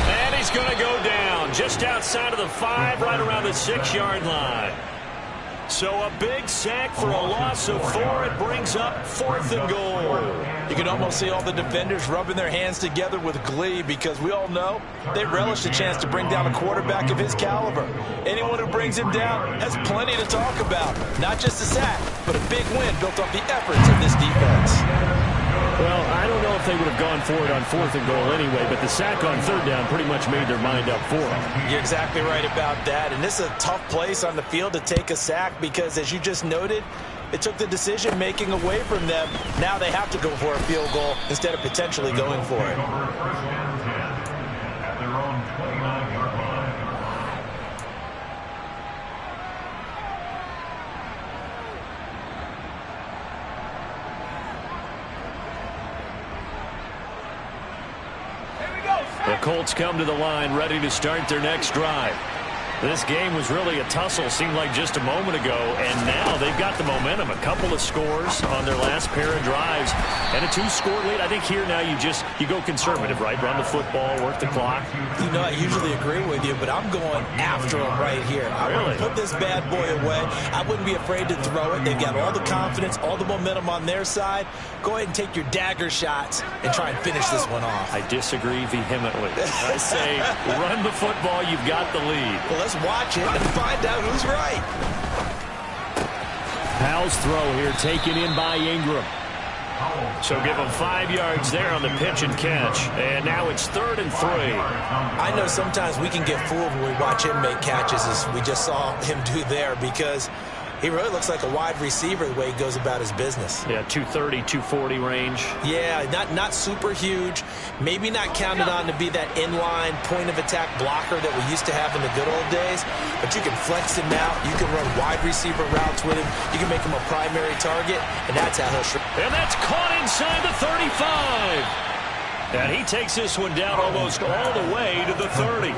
S3: And he's going to go down just outside of the 5, right around the 6-yard line. So a big sack for a loss of 4. It brings up fourth and goal.
S6: You can almost see all the defenders rubbing their hands together with glee because we all know they relish the chance to bring down a quarterback of his caliber. Anyone who brings him down has plenty to talk about. Not just a sack, but a big win built off the efforts of this defense.
S3: Well, I don't know if they would have gone for it on 4th and goal anyway, but the sack on 3rd down pretty much made their mind up for them.
S6: You're exactly right about that, and this is a tough place on the field to take a sack because, as you just noted, it took the decision-making away from them. Now they have to go for a field goal instead of potentially going for it.
S7: At their own 29-yard line.
S3: The Colts come to the line ready to start their next drive. This game was really a tussle, seemed like just a moment ago, and now they've got the momentum. A couple of scores on their last pair of drives, and a 2-score lead. I think here now you go conservative, right? Run the football, work the clock.
S6: You know, I usually agree with you, but I'm going after them right here. I want to put this bad boy away. I wouldn't be afraid to throw it. They've got all the confidence, all the momentum on their side. Go ahead and take your dagger shots and try and finish this one off.
S3: I disagree vehemently. I say run the football. You've got the lead.
S6: Well, let's watch it and find out who's right.
S3: Powell's throw here taken in by Ingram. So give him 5 yards there on the pitch and catch. And now it's 3rd and 3.
S6: I know sometimes we can get fooled when we watch him make catches, as we just saw him do there, because he really looks like a wide receiver the way he goes about his business.
S3: Yeah, 230, 240 range.
S6: Yeah, not super huge. Maybe not counted on to be that inline point-of-attack blocker that we used to have in the good old days. But you can flex him out. You can run wide receiver routes with him. You can make him a primary target, and that's how he'll shrink.
S3: And that's caught inside the 35. And he takes this one down almost all the way to the 30.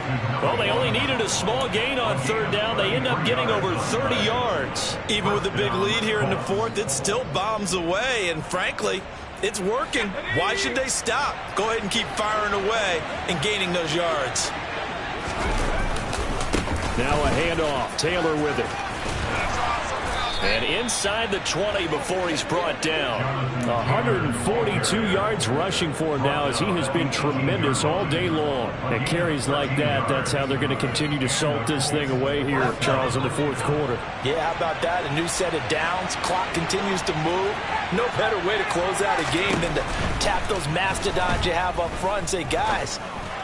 S3: Well, they only needed a small gain on 3rd down. They end up getting over 30 yards.
S6: Even with the big lead here in the 4th, it still bombs away. And frankly, it's working. Why should they stop? Go ahead and keep firing away and gaining those yards.
S3: Now a handoff. Taylor with it. And inside the 20 before he's brought down. 142 yards rushing for him now, as he has been tremendous all day long. And carries like that, that's how they're going to continue to salt this thing away here, Charles, in the 4th quarter.
S6: Yeah, how about that? A new set of downs. Clock continues to move. No better way to close out a game than to tap those mastodons you have up front and say, guys,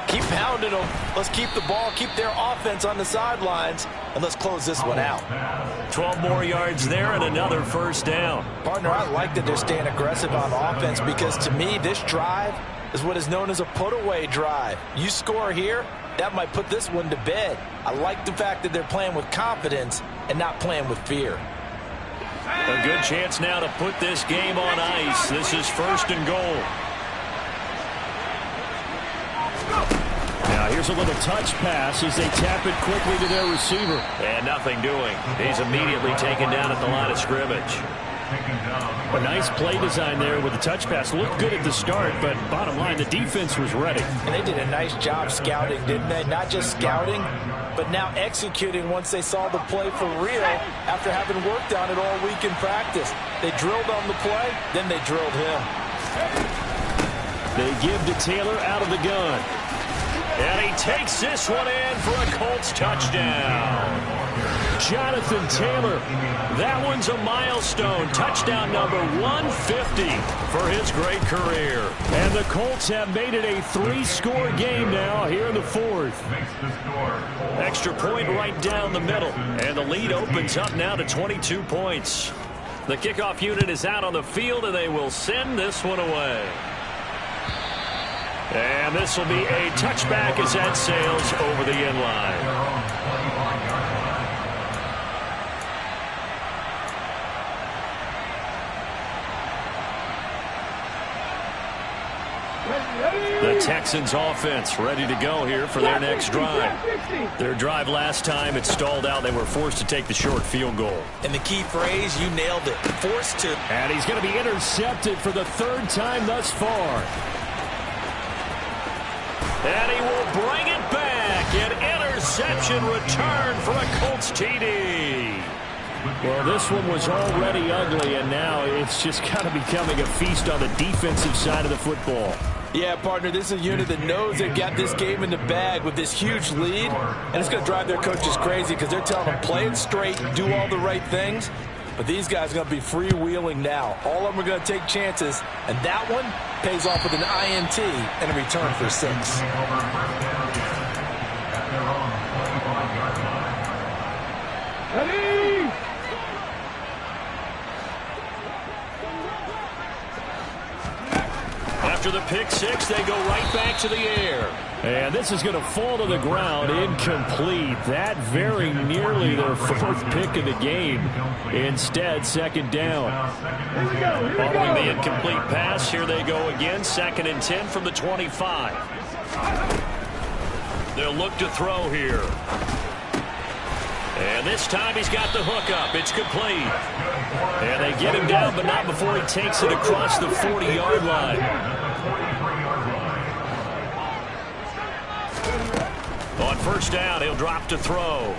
S6: keep pounding them. Let's keep the ball, keep their offense on the sidelines, and let's close this one out.
S3: 12 more yards there and another 1st down.
S6: Partner, I like that they're staying aggressive on offense, because to me, this drive is what is known as a put-away drive. You score here, that might put this one to bed. I like the fact that they're playing with confidence and not playing with fear.
S3: A good chance now to put this game on ice. This is 1st and goal. Now here's a little touch pass as they tap it quickly to their receiver. And nothing doing. He's immediately taken down at the line of scrimmage. A nice play design there with the touch pass. Looked good at the start, but bottom line, the defense was ready.
S6: And they did a nice job scouting, didn't they? Not just scouting, but now executing once they saw the play for real after having worked on it all week in practice. They drilled on the play, then they drilled him.
S3: They give to Taylor out of the gun. And he takes this one in for a Colts touchdown. Jonathan Taylor, that one's a milestone. Touchdown number 150 for his great career. And the Colts have made it a 3-score game now here in the 4th. Extra point right down the middle. And the lead opens up now to 22 points. The kickoff unit is out on the field, and they will send this one away. And this will be a touchback as that sails over the end line. The Texans offense ready to go here for their next drive. Their drive last time, it stalled out. They were forced to take the short field goal.
S6: And the key phrase, you nailed it, forced to.
S3: And he's going to be intercepted for the 3rd time thus far. And he will bring it back. An interception return for a Colts TD. Well, this one was already ugly, and now it's just kind of becoming a feast on the defensive side of the football.
S4: Yeah, partner, this is a unit that knows they've got this game in the bag with this huge lead, and it's going to drive their coaches crazy because they're telling them play it straight and do all the right things. But these guys are going to be freewheeling now. All of them are going to take chances, and that one pays off with an INT and a return for 6.
S5: Ready?
S3: After the pick six, they go right back to the air. And this is going to fall to the ground, incomplete. That very nearly their fourth pick of the game. Instead, second down. Following the incomplete pass, here they go again. 2nd and 10 from the 25. They'll look to throw here. And this time he's got the hook up. It's complete. And they get him down, but not before he takes it across the 40-yard line. On first down, he'll drop to throw.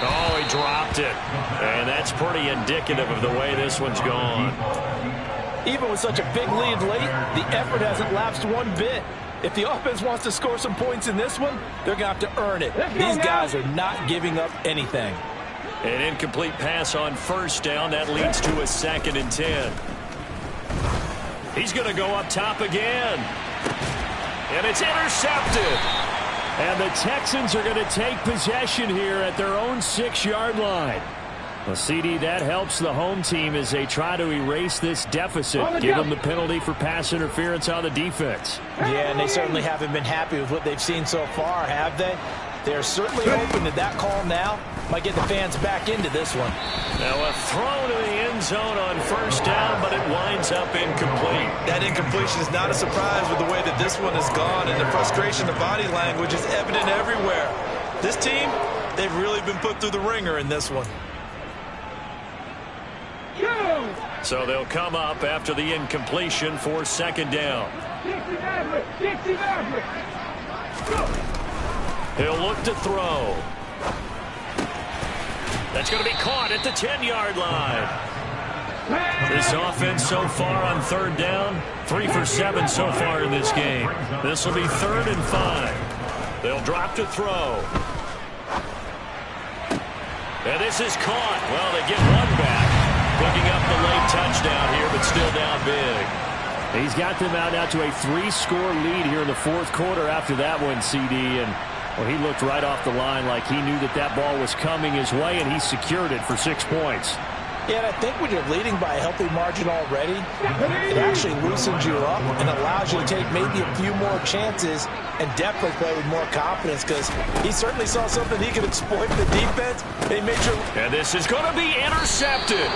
S3: Oh, he dropped it. And that's pretty indicative of the way this one's gone.
S4: Even with such a big lead late, the effort hasn't lapsed one bit. If the offense wants to score some points in this one, they're going to have to earn it. These guys are not giving up anything.
S3: An incomplete pass on first down. That leads to a 2nd and 10. He's going to go up top again. And it's intercepted. And the Texans are going to take possession here at their own 6-yard line. Well, CD, that helps the home team as they try to erase this deficit. Give them the penalty for pass interference on the defense.
S4: Yeah, and they certainly haven't been happy with what they've seen so far, have they? They're certainly hoping that that call now might get the fans back into this one.
S3: Now a throw to the end zone on first down, but it winds up incomplete.
S6: That incompletion is not a surprise with the way that this one has gone, and the frustration, the body language is evident everywhere. This team, they've really been put through the ringer in this one.
S3: So they'll come up after the incompletion for 2nd down. He'll look to throw. That's going to be caught at the 10-yard line. This offense so far on 3rd down, 3 for 7 so far in this game. This will be 3rd and 5. They'll drop to throw. And this is caught. Well, they get one back. Picking up the late touchdown here, but still down big. He's got them out now to a 3-score lead here in the 4th quarter after that one, CD. And well, he looked right off the line like he knew that that ball was coming his way, and he secured it for 6 points.
S4: Yeah, and I think when you're leading by a healthy margin already, it actually loosens you up and allows you to take maybe a few more chances and definitely play with more confidence because he certainly saw something he could exploit in the defense. And he made sure.
S3: And this is going to be intercepted.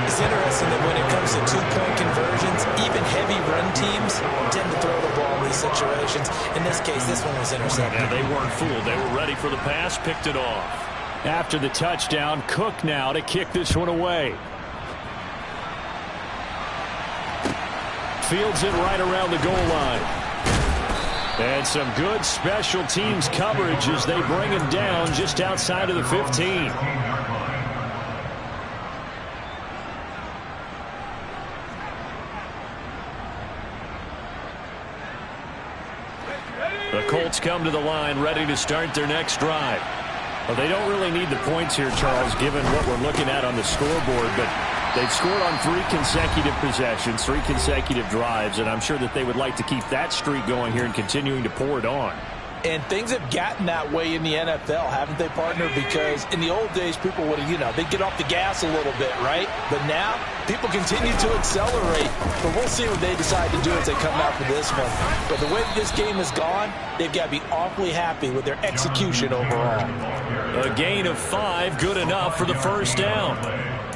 S4: It's interesting that when it comes to 2-point conversions, even heavy run teams tend to throw the ball in these situations. In this case, this one was intercepted.
S3: And they weren't fooled. They were ready for the pass, picked it off. After the touchdown, Cook now to kick this one away. Fields it right around the goal line. And some good special teams coverage as they bring him down just outside of the 15. The Colts come to the line ready to start their next drive. Well, they don't really need the points here, Charles, given what we're looking at on the scoreboard, but they've scored on 3 consecutive possessions, 3 consecutive drives, and I'm sure that they would like to keep that streak going here and continuing to pour it on.
S4: And things have gotten that way in the NFL, haven't they, partner? Because in the old days, people would, they'd get off the gas a little bit, right? But now, people continue to accelerate. But we'll see what they decide to do as they come out for this one. But the way that this game has gone, they've got to be awfully happy with their execution overall.
S3: A gain of 5, good enough for the first down.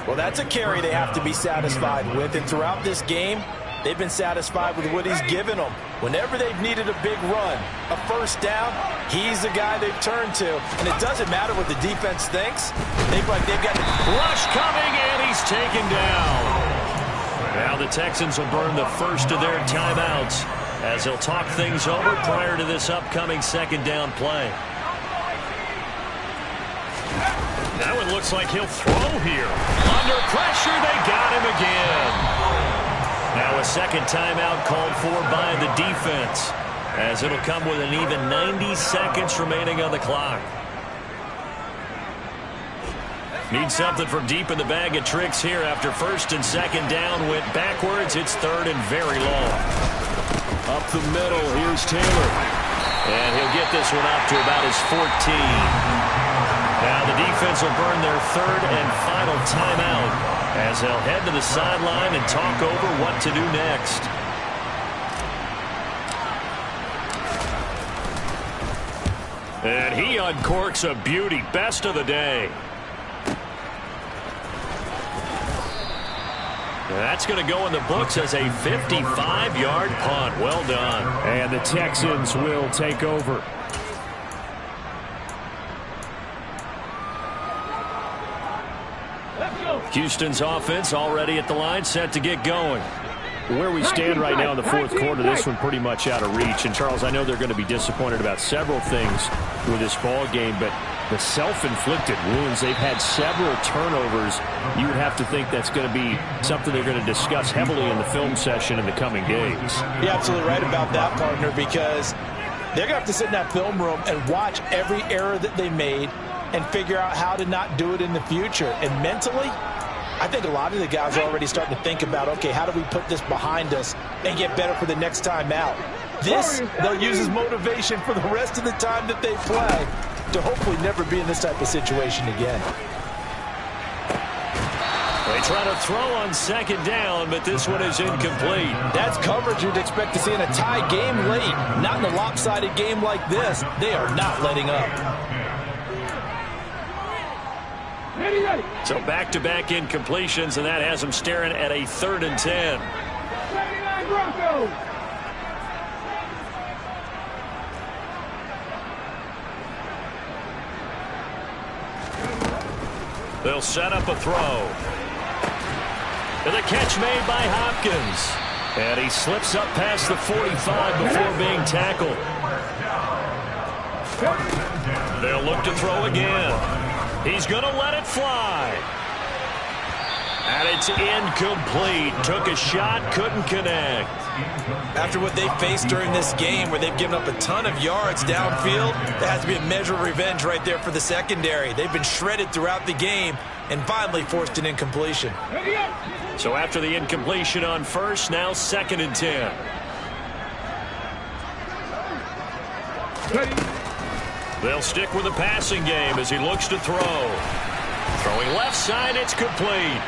S4: Well, that's a carry they have to be satisfied with. And throughout this game, they've been satisfied with what he's given them. Whenever they've needed a big run, a first down, he's the guy they've turned to. And it doesn't matter what the defense thinks. They've got
S3: rush coming, and he's taken down. Now the Texans will burn the first of their timeouts as they'll talk things over prior to this upcoming 2nd down play. That one looks like he'll throw here. Under pressure, they got him again. Now a second timeout called for by the defense, as it'll come with an even 90 seconds remaining on the clock. Need something from deep in the bag of tricks here after first and second down went backwards. It's third and very long. Up the middle, here's Taylor. And he'll get this one up to about his 14. Now the defense will burn their third and final timeout as they'll head to the sideline and talk over what to do next. And he uncorks a beauty. Best of the day. That's going to go in the books as a 55-yard punt. Well done.
S8: And the Texans will take over.
S3: Houston's offense already at the line, set to get going.
S8: Where we stand right now in the fourth quarter, this one pretty much out of reach. And, Charles, I know they're going to be disappointed about several things with this ball game, but the self-inflicted wounds, they've had several turnovers. You would have to think that's going to be something they're going to discuss heavily in the film session in the coming days.
S4: You're absolutely right about that, partner, because they're going to have to sit in that film room and watch every error that they made and figure out how to not do it in the future. And mentally, I think a lot of the guys are already starting to think about, okay, how do we put this behind us and get better for the next time out? This, they'll use as motivation for the rest of the time that they play to hopefully never be in this type of situation again.
S3: They try to throw on second down, but this one is incomplete.
S4: That's coverage you'd expect to see in a tie game late. Not in a lopsided game like this. They are not letting up.
S3: So back-to-back incompletions, and that has them staring at a 3rd and 10.
S5: 79 Broncos.
S3: They'll set up a throw. And the catch made by Hopkins. And he slips up past the 45 before being tackled. They'll look to throw again. He's going to let it fly. And it's incomplete. Took a shot, couldn't connect.
S6: After what they faced during this game where they've given up a ton of yards downfield, there has to be a measure of revenge right there for the secondary. They've been shredded throughout the game and finally forced an incompletion.
S3: So after the incompletion on first, now 2nd and 10. They'll stick with the passing game as he looks to throw. Throwing left side, it's complete.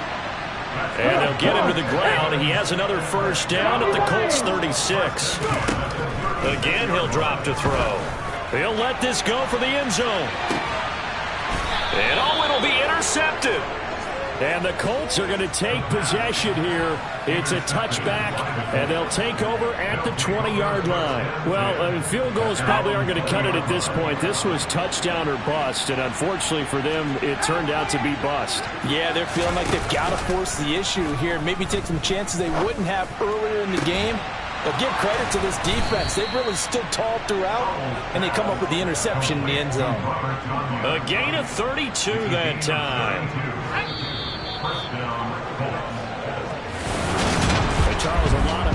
S3: And they'll get him to the ground. He has another first down at the Colts 36. Again, he'll drop to throw. He'll let this go for the end zone. And oh, it'll be intercepted.
S8: And the Colts are going to take possession here. It's a touchback, and they'll take over at the 20-yard line. Well, field goals probably aren't going to cut it at this point. This was touchdown or bust, and unfortunately for them, it turned out to be bust.
S4: Yeah, they're feeling like they've got to force the issue here, maybe take some chances they wouldn't have earlier in the game. But give credit to this defense. They've really stood tall throughout, and they come up with the interception in the end zone.
S3: A gain of 32 that time.
S8: Charles, a lot of